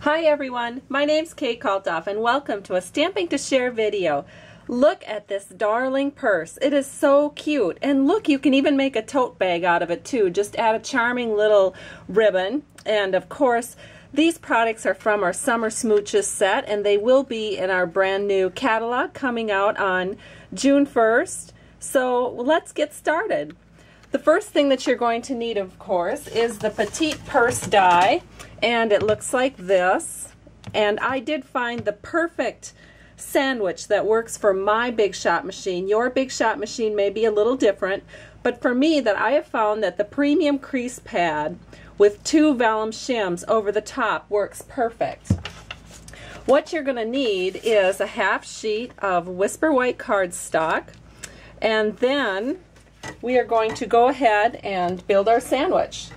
Hi everyone, my name's Kate Kalthoff and welcome to a Stamping to Share video. Look at this darling purse. It is so cute, and look, you can even make a tote bag out of it too. Just add a charming little ribbon, and of course these products are from our Summer Smooches set, and they will be in our brand new catalog coming out on June 1st. So let's get started. The first thing that you're going to need, of course, is the Petite Purse Die, and it looks like this. And I did find the perfect sandwich that works for my Big Shot machine. Your Big Shot machine may be a little different, but for me, that I have found that the premium crease pad with 2 vellum shims over the top works perfect. What you're going to need is a half sheet of Whisper White cardstock, and then we are going to go ahead and build our sandwich.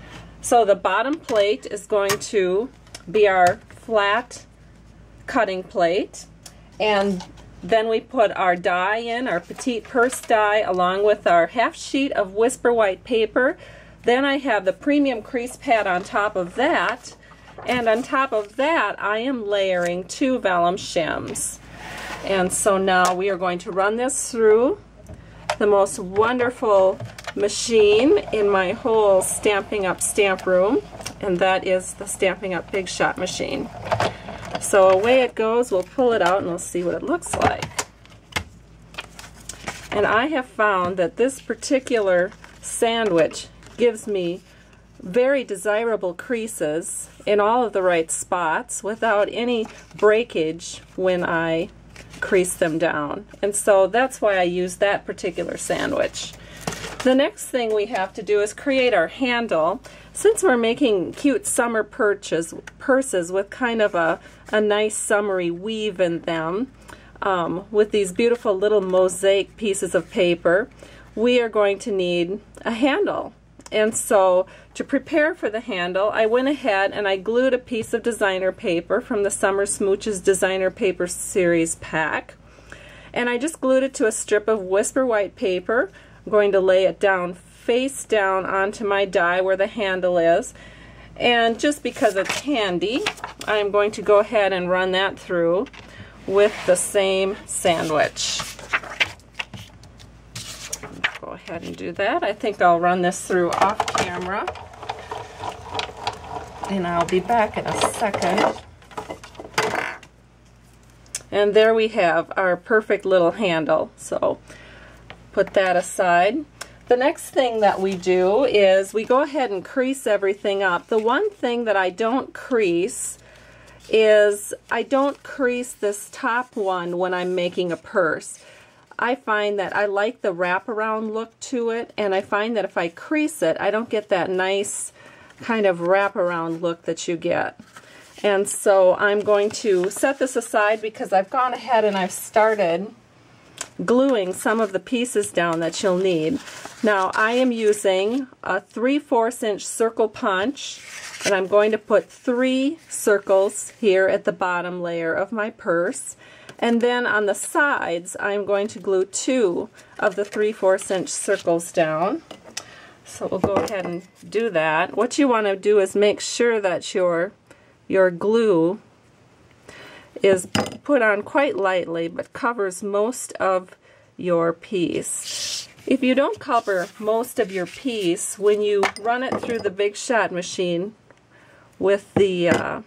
So the bottom plate is going to be our flat cutting plate, and then we put our die in, our Petite Purse Die, along with our half sheet of Whisper White paper. Then I have the premium crease pad on top of that, and on top of that I am layering 2 vellum shims. And so now we are going to run this through the most wonderful machine in my whole Stampin' Up stamp room, and that is the Stampin' Up Big Shot machine. So away it goes. We'll pull it out and we'll see what it looks like. And I have found that this particular sandwich gives me very desirable creases in all of the right spots without any breakage when I crease them down, and so that's why I use that particular sandwich. The next thing we have to do is create our handle. Since we're making cute summer purses with kind of a nice summery weave in them, with these beautiful little mosaic pieces of paper, we are going to need a handle. And so to prepare for the handle, I went ahead and I glued a piece of designer paper from the Summer Smooches Designer Paper Series pack. And I just glued it to a strip of Whisper White paper. I'm going to lay it down face down onto my die where the handle is. And just because it's handy, I'm going to go ahead and run that through with the same sandwich. Go ahead and do that. I think I'll run this through off camera, and I'll be back in a second. And there we have our perfect little handle. So put that aside. The next thing that we do is we go ahead and crease everything up. The one thing that I don't crease is I don't crease this top one when I'm making a purse. I find that I like the wraparound look to it, and I find that if I crease it, I don't get that nice kind of wraparound look that you get. And so I'm going to set this aside because I've gone ahead and I've started gluing some of the pieces down that you'll need. Now I am using a 3/4 inch circle punch, and I'm going to put 3 circles here at the bottom layer of my purse. And then on the sides, I'm going to glue 2 of the 3/4 inch circles down. So we'll go ahead and do that. What you want to do is make sure that your glue is put on quite lightly, but covers most of your piece. If you don't cover most of your piece, when you run it through the Big Shot machine with the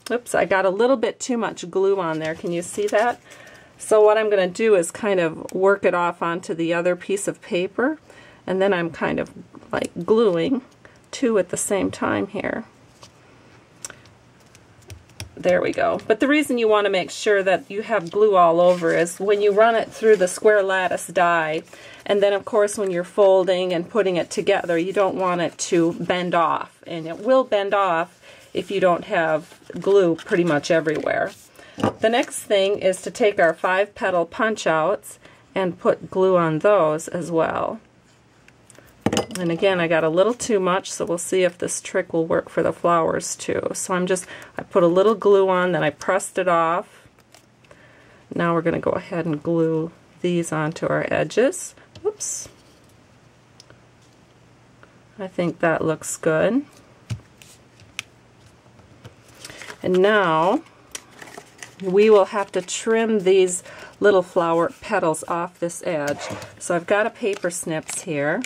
oops, I got a little bit too much glue on there. Can you see that? So what I'm going to do is kind of work it off onto the other piece of paper, and then I'm kind of like gluing 2 at the same time here. There we go. But the reason you want to make sure that you have glue all over is when you run it through the square lattice die, and then of course when you're folding and putting it together, you don't want it to bend off, and it will bend off if you don't have glue pretty much everywhere. The next thing is to take our 5-petal punch outs and put glue on those as well. And again, I got a little too much, so we'll see if this trick will work for the flowers too. So I put a little glue on, then I pressed it off. Now we're going to go ahead and glue these onto our edges. Oops. I think that looks good. And now we will have to trim these little flower petals off this edge. So I've got a paper snips here,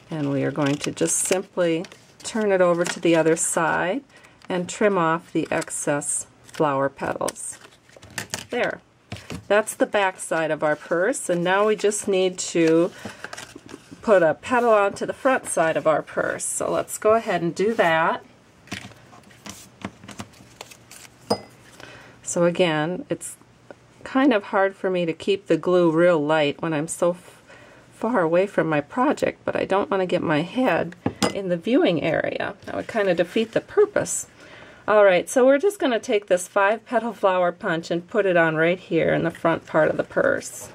and we are going to just simply turn it over to the other side and trim off the excess flower petals. There. That's the back side of our purse, and now we just need to put a petal onto the front side of our purse. So let's go ahead and do that. So again, it's kind of hard for me to keep the glue real light when I'm so far away from my project, but I don't want to get my head in the viewing area. That would kind of defeat the purpose. Alright, so we're just going to take this 5-petal flower punch and put it on right here in the front part of the purse.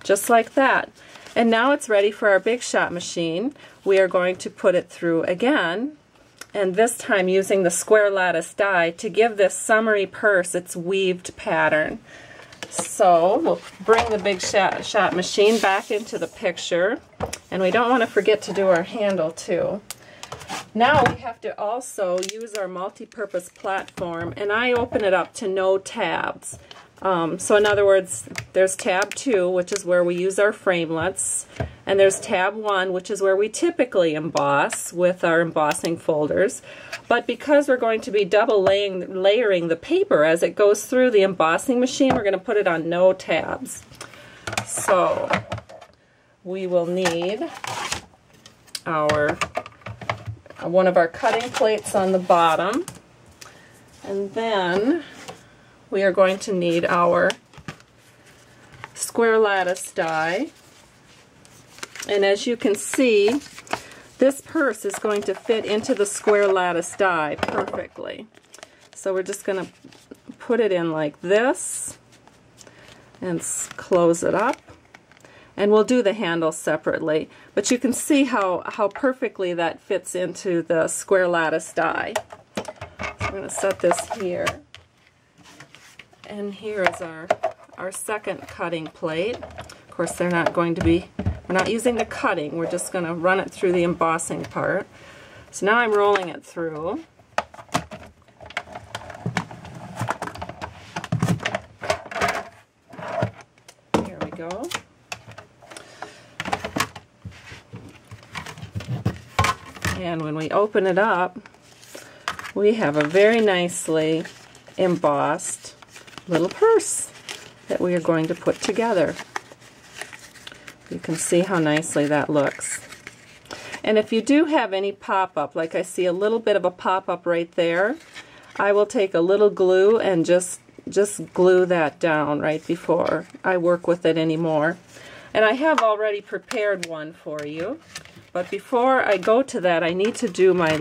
Just like that. And now it's ready for our big shot machine. We are going to put it through again, and this time using the square lattice die to give this summery purse its weaved pattern. So we'll bring the big shot machine back into the picture, and we don't want to forget to do our handle too. Now we have to also use our multi-purpose platform, and I open it up to no tabs. So in other words, there's tab 2, which is where we use our framelets, and there's tab 1, which is where we typically emboss with our embossing folders. But because we're going to be double layering the paper as it goes through the embossing machine, we're going to put it on no tabs. So we will need our one of our cutting plates on the bottom, and then we are going to need our square lattice die. And as you can see, this purse is going to fit into the square lattice die perfectly. So we're just going to put it in like this and close it up. And we'll do the handle separately, but you can see how perfectly that fits into the square lattice die. So I'm going to set this here, and here is our second cutting plate. Of course, they're not going to be, we're not using the cutting, we're just going to run it through the embossing part. So now I'm rolling it through. There we go. And when we open it up, we have a very nicely embossed little purse that we are going to put together. You can see how nicely that looks. And if you do have any pop-up, like I see a little bit of a pop-up right there, I will take a little glue and just glue that down right before I work with it anymore. And I have already prepared one for you. But before I go to that, I need to do my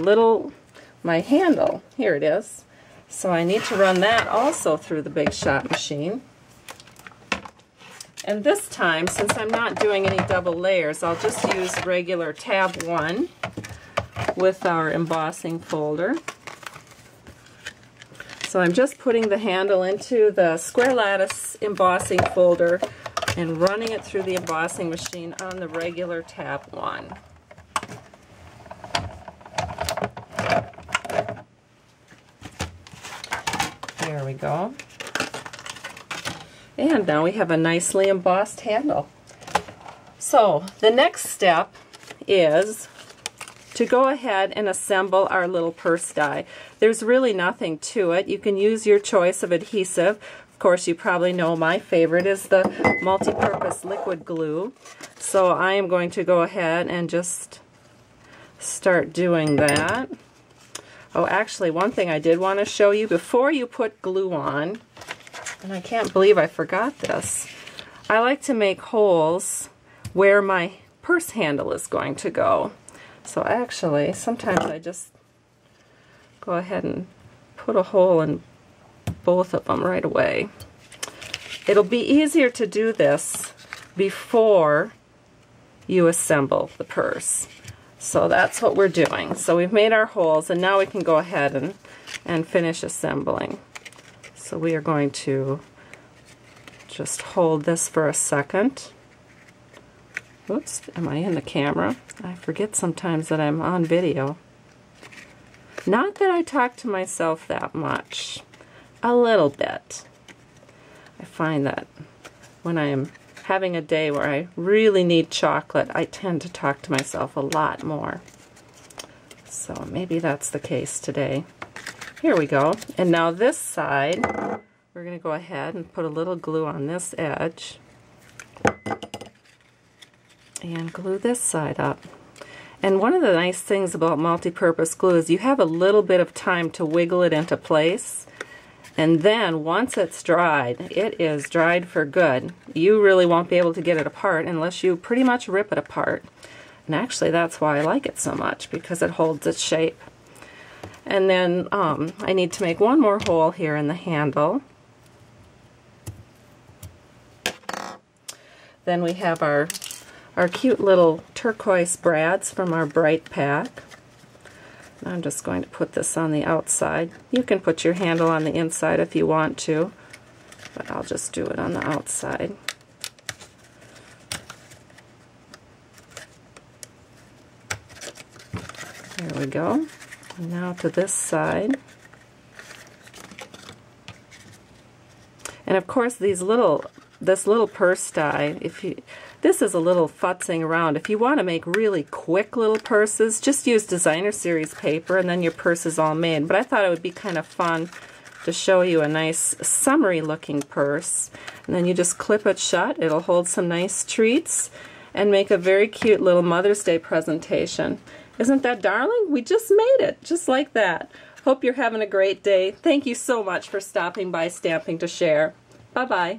handle. Here it is. So I need to run that also through the big shot machine. And this time, since I'm not doing any double layers, I'll just use regular tab 1 with our embossing folder. So I'm just putting the handle into the square lattice embossing folder and running it through the embossing machine on the regular tab 1. There we go. And now we have a nicely embossed handle. So the next step is to go ahead and assemble our little purse die. There's really nothing to it. You can use your choice of adhesive. Of course, you probably know my favorite is the multi-purpose liquid glue. So I am going to go ahead and just start doing that. Oh, actually, one thing I did want to show you before you put glue on, and I can't believe I forgot this, I like to make holes where my purse handle is going to go. So actually, sometimes I just go ahead and put a hole in both of them right away. It'll be easier to do this before you assemble the purse. So that's what we're doing. So we've made our holes, and now we can go ahead and finish assembling. So we are going to just hold this for a second. Oops, am I in the camera? I forget sometimes that I'm on video. Not that I talk to myself that much. A little bit. I find that when I am having a day where I really need chocolate, I tend to talk to myself a lot more. So maybe that's the case today. Here we go. And now this side, we're going to go ahead and put a little glue on this edge. And glue this side up. And one of the nice things about multi-purpose glue is you have a little bit of time to wiggle it into place. And then once it's dried, it is dried for good. You really won't be able to get it apart unless you pretty much rip it apart. And actually that's why I like it so much, because it holds its shape. And then I need to make one more hole here in the handle. Then we have our cute little turquoise brads from our Bright pack. I'm just going to put this on the outside. You can put your handle on the inside if you want to, but I'll just do it on the outside. There we go. And now to this side. And of course this little purse die, this is a little futzing around. If you want to make really quick little purses, just use designer series paper and then your purse is all made. But I thought it would be kind of fun to show you a nice summery looking purse. And then you just clip it shut. It'll hold some nice treats and make a very cute little Mother's Day presentation. Isn't that darling? We just made it, just like that. Hope you're having a great day. Thank you so much for stopping by Stamping to Share. Bye-bye.